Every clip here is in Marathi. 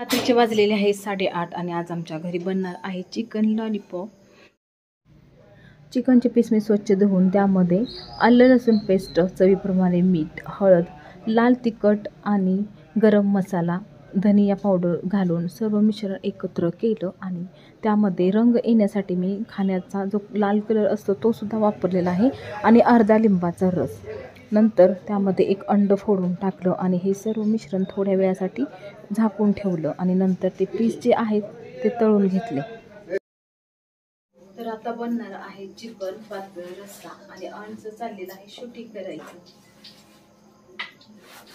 रात्रीचे वाजलेले आहे 8:30 आणि आज आमच्या घरी बनणार आहे चिकन लॉलीपॉप। चिकनचे पीस मी स्वच्छ धुवून त्यामध्ये आलं लसूण पेस्ट, चवीप्रमाणे मीठ, हळद, लाल तिखट आणि गरम मसाला, धनिया पावडर घालून सर्व मिश्रण एकत्र केलं आणि त्यामध्ये रंग येण्यासाठी मी खाण्याचा जो लाल कलर असतो तो सुद्धा वापरलेला आहे आणि अर्धा लिंबाचा रस। नंतर त्यामध्ये एक अंड फोडून टाकलं आणि हे सर्व मिश्रण थोड्या वेळासाठी झाकून ठेवलं आणि नंतर ते पीस जे आहेत ते तळून घेतले। तर आता बनणार आहे चिकन पातळ रस्सा आणि आमचं चाललेलं आहे शूटिंग करायचं।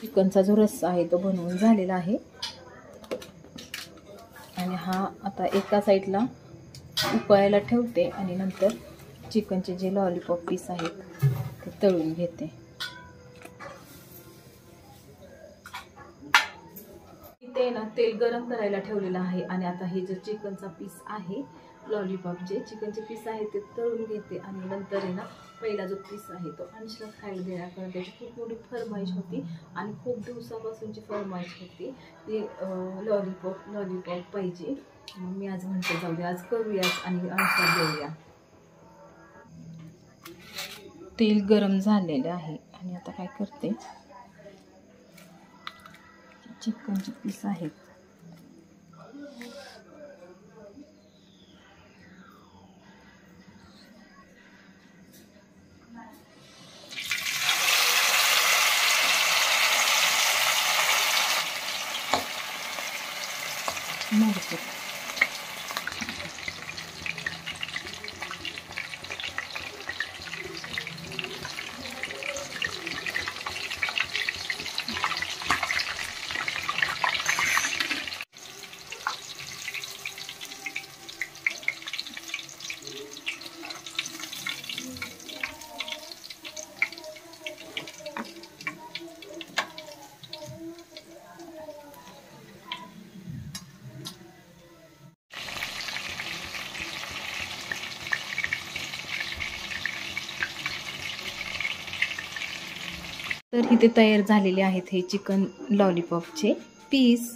चिकनचा जो रस्सा आहे तो बनवून झालेला आहे आणि हा आता एका साईडला उकळायला ठेवते आणि नंतर चिकनचे जे लॉलीपॉप पीस आहेत ते तळून घेते। इथे ना तेल गरम करायला ठेवलेलं आहे आणि आता हे जे चिकनचा पीस आहे, लॉलीपॉप जे चिकनचे पीस आहे ते तळून घेते आणि नंतर आहे ना पहिला जो पीस आहे तो अंशला खायला देणार, कारण त्याची खूप मोठी फरमाईश होती आणि खूप दिवसापासूनची फरमाईश होती ते लॉलीपॉप पाहिजे। मग मी आज म्हणते जाऊ दे आज करूयाच आणि अंशला देऊया। तेल गरम झालेले आहे आणि आता काय करते, चिकनचे पीस आहेत तर इथे तयार झालेले आहेत हे चिकन लॉलीपॉपचे पीस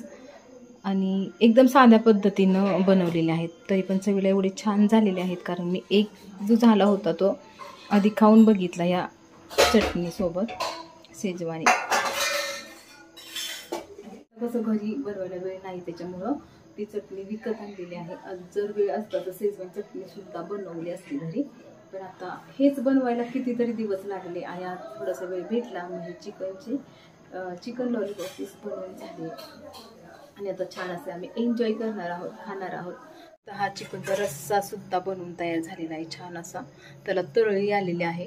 आणि एकदम साध्या पद्धतीनं बनवलेले आहेत, तरी पण चवीला एवढे छान झालेले आहेत कारण मी एक जो झाला होता तो आधी खाऊन बघितला या चटणीसोबत शेजवानी। कसं घरी बनवायला वेळ नाही त्याच्यामुळं ती चटणी विकत आणलेली आहे। जर वेळ असता तर शेजवान चटणी सुद्धा बनवली असती घरी, पण आता हेच बनवायला कितीतरी दिवस लागले आणि आज थोडासा वेळ भेटला म्हणजे चिकन लॉलीपॉप पीस बनवून झाले आणि आता छान असे आम्ही एन्जॉय करणार आहोत, खाणार आहोत। तर हा चिकनचा रस्सा सुद्धा बनवून तयार झालेला आहे छान असा, त्याला तळही आलेली आहे।